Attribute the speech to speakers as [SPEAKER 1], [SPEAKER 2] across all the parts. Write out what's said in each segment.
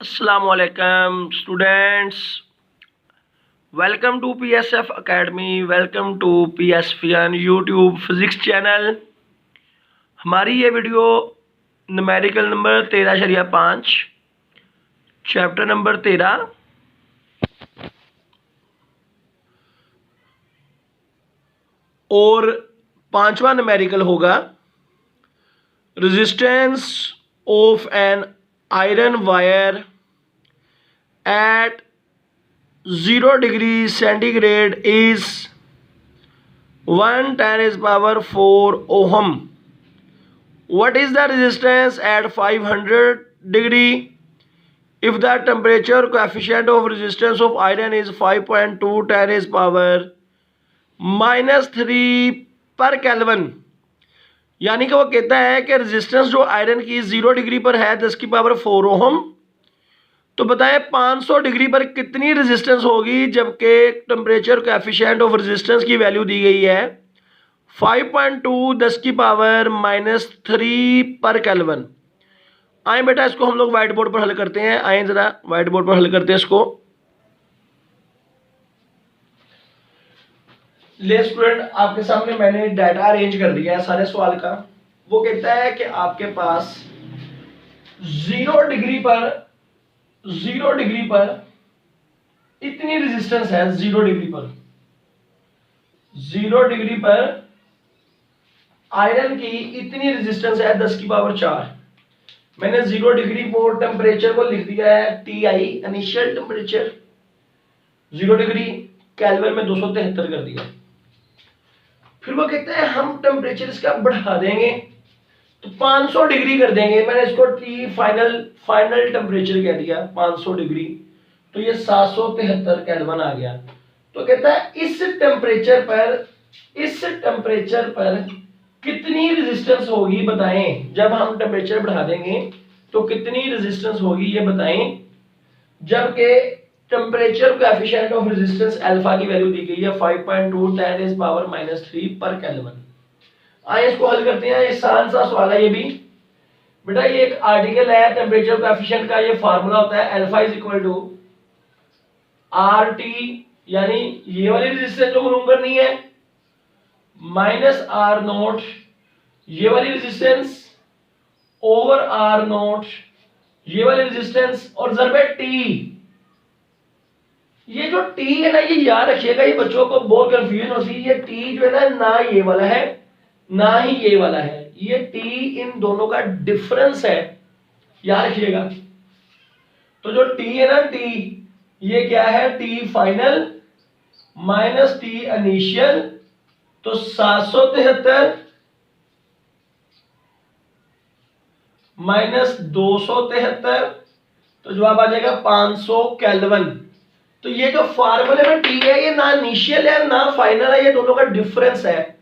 [SPEAKER 1] Assalamualaikum students, welcome to PSF Academy, welcome to PSFN YouTube physics channel. हमारी ये video numerical number 13/5 chapter number 13 और पांचवा numerical होगा resistance of an iron wire at 0 degree centigrade is 1 × 10⁴ ohm. What is the resistance at 500 degree? If the temperature coefficient of resistance of iron is 5.2 10⁻³ per Kelvin, यानी कि वो कहता है कि resistance जो आयरन की 0 डिग्री पर है 10⁴ ओहम, तो बताएं 500 डिग्री पर कितनी रेजिस्टेंस होगी, जबकि टेम्परेचर कोएफिशिएंट ऑफ रेजिस्टेंस की वैल्यू दी गई है 5.2 10⁻³ पर केल्विन। आए बेटा इसको हम लोग व्हाइट बोर्ड पर हल करते हैं। आए जरा व्हाइट बोर्ड पर हल करते हैं इसको। ले स्टूडेंट, आपके सामने मैंने डाटा अरेंज कर दिया है सारे सवाल का। वो कहता है कि आपके पास 0 डिग्री पर इतनी रेजिस्टेंस है। 0 डिग्री पर आयरन की इतनी रेजिस्टेंस है 10⁴। मैंने 0 डिग्री को टेम्परेचर को लिख दिया है TI, initial temperature. 0 degree kelvin में 273 कर दिया। फिर वो कहता है हम टेम्परेचर इसका बढ़ा देंगे तो 500 डिग्री कर देंगे। मैंने इसको T फाइनल टेम्परेचर कह दिया 500 डिग्री, तो ये 773 केल्विन आ गया। तो कहता है इस टेम्परेचर पर कितनी रेजिस्टेंस होगी बताएं। जब हम टेम्परेचर बढ़ा देंगे तो कितनी रेजिस्टेंस होगी ये बताएं, जबकि temperature coefficient of resistance alpha की वैल्यू दी गई है 5.2 10⁻³ पर केल्विन। आइए इसको हल करते हैं। आसान सा सवाल है ये भी बेटा। ये एक आर्टिकल है, टेम्परेचर कोएफिशिएंट का ये फार्मूला होता है alpha is equal to RT, यानी ये वाली रेजिस्टेंस जो मालूम करनी है, माइनस R0 ये वाली रेजिस्टेंस ओवर R0 ये वाली रेजिस्टेंस और ज़रबे T। ये जो T है ना, ये याद रखिएगा, ये बच्चों को बहुत कंफ्यूजन होती है। ये T जो है ना ये वाला है ना ही ये वाला है। ये T इन दोनों का डिफरेंस है, याद रखिएगा। तो जो T है ना, T ये क्या है, T final minus T initial, तो 773 माइनस 273, तो जवाब आ जाएगा 500 केल्विन। तो ये जो फार्मूले में T है ये ना इनिशियल है ना फाइनल है, ये दोनों का डिफरेंस है।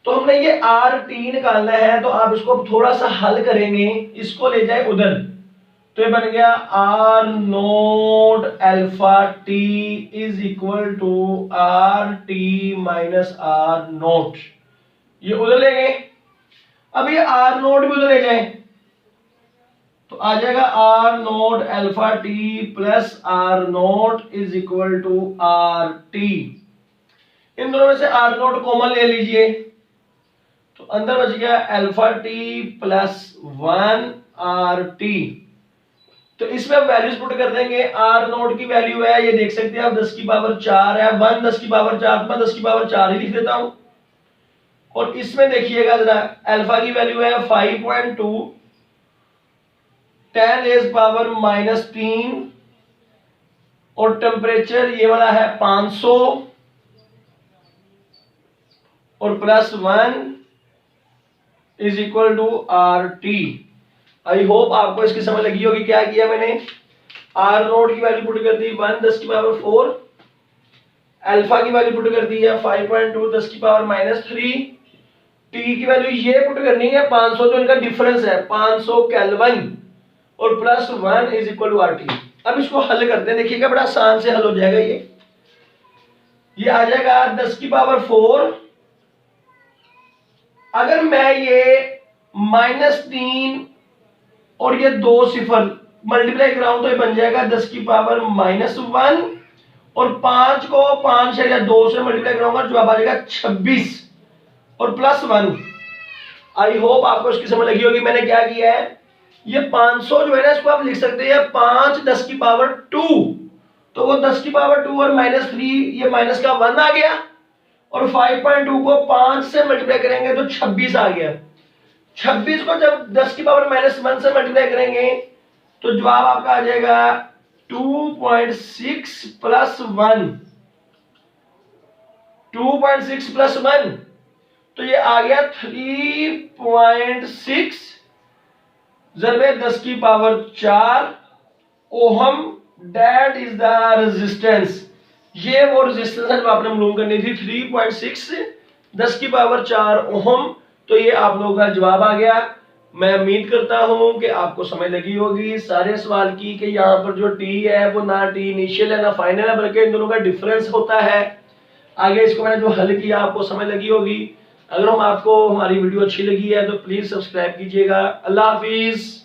[SPEAKER 1] तो हमने ये RT निकालना है, तो आप इसको थोड़ा सा हल करेंगे, इसको ले जाए उधर, तो ये बन गया R0 alpha T is equal to RT minus R0। ये उधर ले गए। अब ये R0 भी उधर ले जाए तो आ जाएगा R0 alpha T plus R0 is equal to RT। इन दोनों में से R0 कॉमन ले लीजिए, तो अंदर बच गया अल्फा T प्लस 1 RT। तो इसमें हम वैल्यूज पुट कर देंगे। R0 की वैल्यू है, ये देख सकते हैं आप 10⁴ है। 1 10⁴ तो मैं 10⁴ ही लिख देता हूं। और इसमें देखिएगा जरा, अल्फा की वैल्यू है 5.2 10⁻³ और टेम्परेचर ये वाला है 500 और plus 1 is equal to RT। I hope आपको इसकी समझ लगी होगी। क्या किया मैंने, R0 की वैल्यू पुट कर दी 1 10⁴, अल्फा की वैल्यू पुट कर दी है 5.2 10⁻³ T की वैल्यू ये पुट करनी है 500, जो इनका डिफरेंस है 500 केल्विन और plus 1 is equal to RT। अब इसको हल करते हैं, देखिएगा बड़ा आसान से हल हो जाएगा। ये आ जाएगा 10⁴। अगर मैं ये -3 और ये 2 सिफर मल्टीप्लाई कराऊं तो ये बन जाएगा 10 की पावर -1 और 5 को 5 या 2 से मल्टीप्लाई कराऊंगा जवाब आ जाएगा 26 और +1। आई होप आपको इसकी समझ लगी होगी मैंने क्या किया है। ये 500 जो है ना इसको आप लिख सकते हैं 5 10 की पावर 2, तो वो 10 की पावर 2 और -3 ये माइनस का 1 आ गया और 5.2 को 5 से मल्टीप्लाई करेंगे तो 26 आ गया। 26 को जब 10 की पावर -1 से मल्टीप्लाई करेंगे तो जवाब आपका आ जाएगा 2.6 + 1, 2.6 + 1 तो ये आ गया 3.6 ज़रबे 10 की power 4 ohm. That is the resistance. ये वो रेजिस्टेंस है जो आपने मालूम करनी थी 3.6 10 की पावर 4 ओहम। तो ये आप लोगों का जवाब आ गया। मैं उम्मीद करता हूं कि आपको समझ लगी होगी सारे सवाल की कि यहाँ पर जो टी है वो ना टी इनिशियल है ना फाइनल है, बल्कि इन दोनों का डिफरेंस होता है। आगे इसको मैंने जो हल किया आपको समझ लगी होगी। अगर हम आपको हमारी वीडियो अच्छी लगी है तो प्लीज सब्सक्राइब कीजिएगा। अल्लाह हाफिज।